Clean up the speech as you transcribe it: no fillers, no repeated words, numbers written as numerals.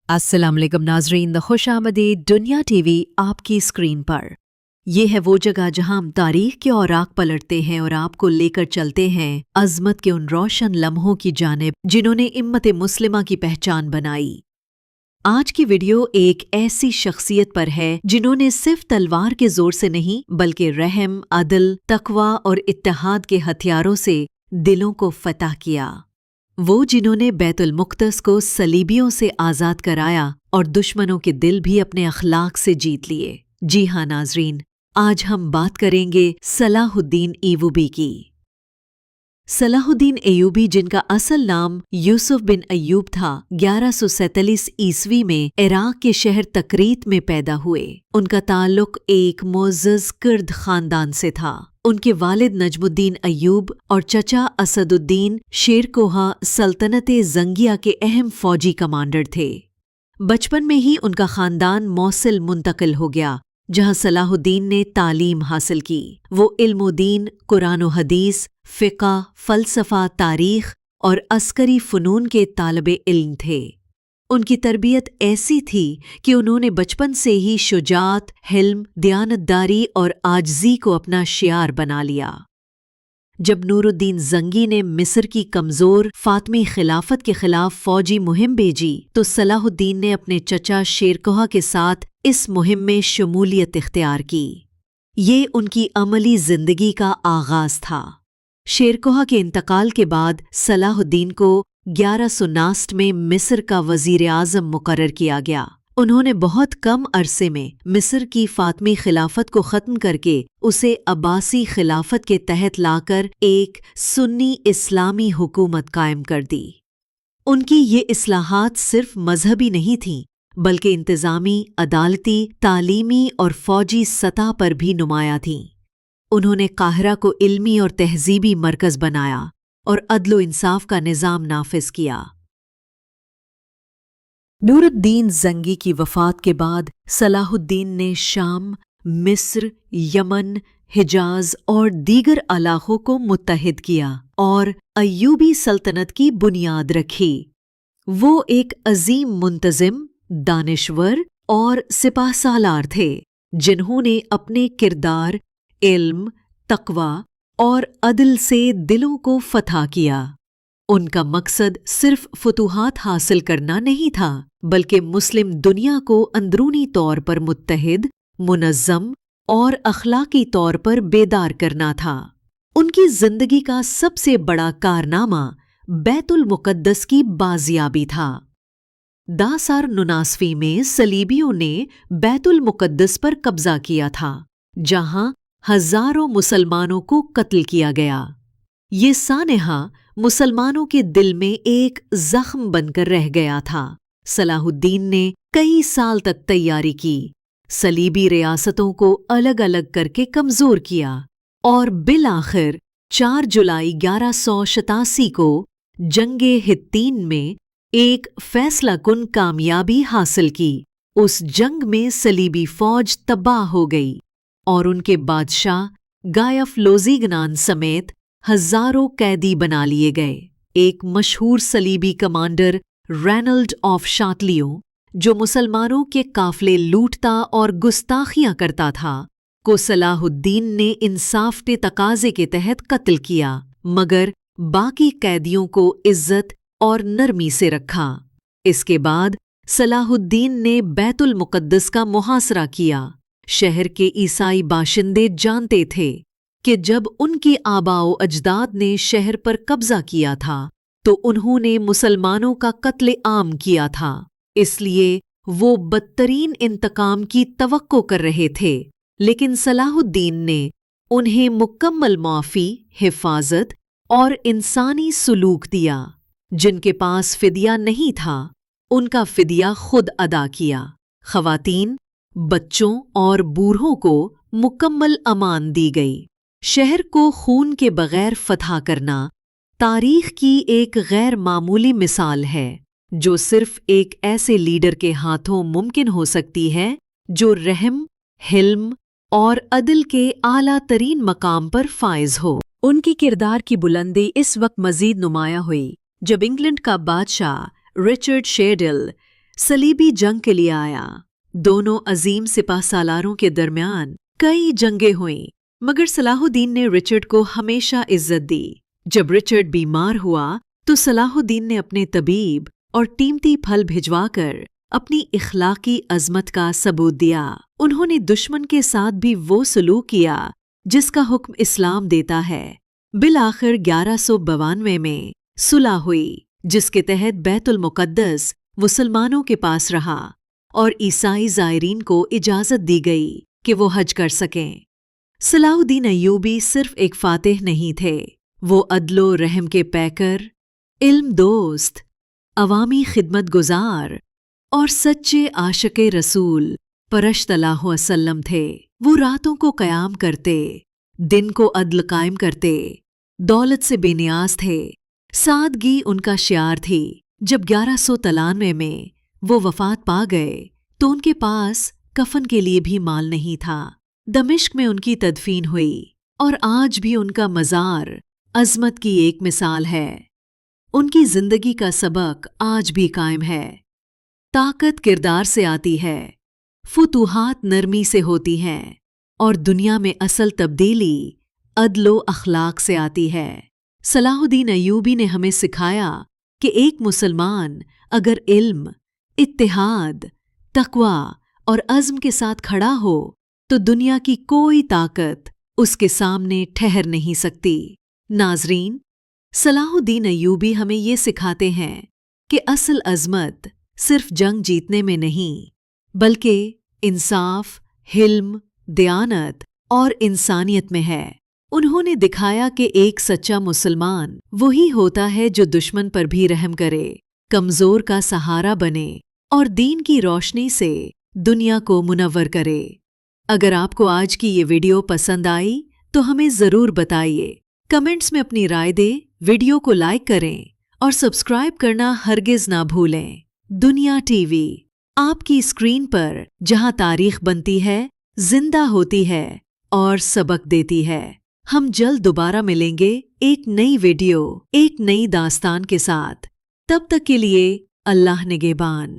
अस्सलाम वालेकुम नाजरीन, द खुश आमदीद दुनिया टीवी आपकी स्क्रीन पर। ये है वो जगह जहां हम तारीख के औराक पलटते हैं और आपको लेकर चलते हैं अजमत के उन रोशन लम्हों की जानिब जिन्होंने इम्मत मुस्लिमा की पहचान बनाई। आज की वीडियो एक ऐसी शख्सियत पर है जिन्होंने सिर्फ तलवार के जोर से नहीं बल्कि रहम, अदल, तकवा और इत्तेहाद के हथियारों से दिलों को फतह किया। वो जिन्होंने बैतुल मुक़द्दस को सलीबियों से आज़ाद कराया और दुश्मनों के दिल भी अपने अखलाक से जीत लिए। जी हाँ नाजरीन, आज हम बात करेंगे सलाहुद्दीन अय्यूबी की। सलाहुद्दीन अय्यूबी, जिनका असल नाम यूसुफ बिन अय्यूब था, 1147 ईस्वी में इराक के शहर तकरीत में पैदा हुए। उनका ताल्लुक एक मुअज़्ज़ज़ कुर्द खानदान से था। उनके वालिद नजमुद्दीन अय्यूब और चचा असदुद्दीन शेरकोहा सल्तनत ज़ंगिया के अहम फौजी कमांडर थे। बचपन में ही उनका खानदान मौसिल मुंतकिल हो गया, जहां सलाहुद्दीन ने तालीम हासिल की। वो इल्म-ओ-दीन, कुरान व हदीस, फ़िक़्ह, फ़लसफ़ा, तारीख़ और अस्करी फ़नून के तालिबे इल्म थे। उनकी तरबियत ऐसी थी कि उन्होंने बचपन से ही शुजाअत, हिल्म, दयानतदारी और आजिज़ी को अपना शियार बना लिया। जब नूरुद्दीन ज़ंगी ने मिस्र की कमज़ोर फ़ातिमी खिलाफत के खिलाफ फ़ौजी मुहिम भेजी तो सलाहुद्दीन ने अपने चचा शेरकोहा के साथ इस मुहिम में शमूलियत इख्तियार की। ये उनकी अमली ज़िंदगी का आगाज़ था। शेरकोहा के इंतकाल के बाद सलाहुद्दीन को 1159 में मिस्र का वज़ीर आज़म मुकर्रर किया गया। उन्होंने बहुत कम अरसे में मिस्र की फ़ातिमी खिलाफत को ख़त्म करके उसे अब्बासी खिलाफत के तहत लाकर एक सुन्नी इस्लामी हुकूमत कायम कर दी। उनकी ये इस्लाहात सिर्फ मजहबी नहीं थीं, बल्कि इंतज़ामी, अदालती, तालीमी और फ़ौजी सतह पर भी नुमायाँ थीं। उन्होंने काहिरा को इल्मी और तहज़ीबी मरकज़ बनाया और अदल इंसाफ का निज़ाम नाफिज किया। नूरुद्दीन ज़ंगी की वफ़ात के बाद सलाहुद्दीन ने शाम, मिस्र, यमन, हिजाज और दीगर इलाक़ों को मुत्तहिद किया और अय्यूबी सल्तनत की बुनियाद रखी। वो एक अज़ीम मुंतज़िम, दानिशवर और सिपाहसालार थे, जिन्होंने अपने किरदार, इल्म, तक़वा और अदल से दिलों को फतह किया। उनका मकसद सिर्फ फतूहात हासिल करना नहीं था, बल्कि मुस्लिम दुनिया को अंदरूनी तौर पर मुत्तहिद, मुनज़्ज़म और अखलाकी तौर पर बेदार करना था। उनकी जिंदगी का सबसे बड़ा कारनामा बैतुल मुक़द्दस की बाजियाबी था। 1089 में सलीबियों ने बैतुल मुक़द्दस पर कब्जा किया था, जहां हजारों मुसलमानों को कत्ल किया गया। ये सानहा मुसलमानों के दिल में एक जख्म बनकर रह गया था। सलाहुद्दीन ने कई साल तक तैयारी की, सलीबी रियासतों को अलग अलग करके कमजोर किया और बिलाखिर 4 जुलाई 1187 को जंगे हित्तीन में एक फैसलाकुन कामयाबी हासिल की। उस जंग में सलीबी फौज तबाह हो गई और उनके बादशाह गायफ लोज़ीगनान समेत हजारों कैदी बना लिए गए। एक मशहूर सलीबी कमांडर रेनल्ड ऑफ शातलियों, जो मुसलमानों के काफले लूटता और गुस्ताखियां करता था, को सलाहुद्दीन ने इंसाफ के तकाजे के तहत कत्ल किया, मगर बाकी कैदियों को इज्जत और नरमी से रखा। इसके बाद सलाहुद्दीन ने बैतुल मुक़द्दस का मुहासरा किया। शहर के ईसाई बाशिंदे जानते थे कि जब उनके आबाओ अजदाद ने शहर पर कब्जा किया था तो उन्होंने मुसलमानों का कत्ले आम किया था, इसलिए वो बदतरीन इंतकाम की तवक्को कर रहे थे। लेकिन सलाहुद्दीन ने उन्हें मुकम्मल माफ़ी, हिफाजत और इंसानी सुलूक दिया। जिनके पास फिदिया नहीं था, उनका फिदिया खुद अदा किया। ख़वातीन, बच्चों और बूढ़ों को मुकम्मल अमान दी गई। शहर को खून के बगैर फतह करना तारीख की एक गैर मामूली मिसाल है, जो सिर्फ एक ऐसे लीडर के हाथों मुमकिन हो सकती है जो रहम, हिल्म और अदल के आला तरीन मकाम पर फाइज हो। उनकी किरदार की बुलंदी इस वक्त मजीद नुमाया हुई जब इंग्लैंड का बादशाह रिचर्ड शेरडिल सलीबी जंग के लिए आया। दोनों अजीम सिपह सालारों के दरमियान कई जंगें हुईं, मगर सलाहुद्दीन ने रिचर्ड को हमेशा इज्जत दी। जब रिचर्ड बीमार हुआ तो सलाहुद्दीन ने अपने तबीब और कीमती फल भिजवाकर अपनी इखलाकी अजमत का सबूत दिया। उन्होंने दुश्मन के साथ भी वो सलूक किया जिसका हुक्म इस्लाम देता है। बिलाखिर 1192 में सुलह हुई, जिसके तहत बैतुल मुक़द्दस मुसलमानों के पास रहा और ईसाई ज़ायरीन को इजाज़त दी गई कि वो हज कर सकें। सलाहुद्दीन अय्यूबी सिर्फ एक फातिह नहीं थे, वो अदलो रहम के पैकर, इल्म दोस्त, अवामी खिदमत गुजार और सच्चे आशिक़े रसूल परश्तल्लाहु अलैहि वसल्लम थे। वो रातों को क़याम करते, दिन को अदल कायम करते, दौलत से बेनियाज थे। सादगी उनका शियार थी। जब 1193 में वो वफ़ात पा गए तो उनके पास कफन के लिए भी माल नहीं था। दमिश्क में उनकी तदफीन हुई और आज भी उनका मज़ार अज़मत की एक मिसाल है। उनकी ज़िंदगी का सबक आज भी कायम है। ताकत किरदार से आती है, फुतूहात नरमी से होती हैं और दुनिया में असल तब्दीली अदलो अखलाक से आती है। सलाहुद्दीन अय्यूबी ने हमें सिखाया कि एक मुसलमान अगर इल्म, इत्तिहाद, तक़वा और अज़्म के साथ खड़ा हो तो दुनिया की कोई ताकत उसके सामने ठहर नहीं सकती। नाज़रीन, सलाहुद्दीन अय्यूबी हमें ये सिखाते हैं कि असल अज़मत सिर्फ जंग जीतने में नहीं, बल्कि इंसाफ, हिल्म, दयानत और इंसानियत में है। उन्होंने दिखाया कि एक सच्चा मुसलमान वही होता है जो दुश्मन पर भी रहम करे, कमज़ोर का सहारा बने और दीन की रोशनी से दुनिया को मुनव्वर करे। अगर आपको आज की ये वीडियो पसंद आई तो हमें ज़रूर बताइए। कमेंट्स में अपनी राय दें, वीडियो को लाइक करें और सब्सक्राइब करना हरगिज़ ना भूलें। दुनिया टीवी, आपकी स्क्रीन पर जहां तारीख बनती है, जिंदा होती है और सबक देती है। हम जल्द दोबारा मिलेंगे एक नई वीडियो, एक नई दास्तान के साथ। तब तक के लिए अल्लाह निगहबान।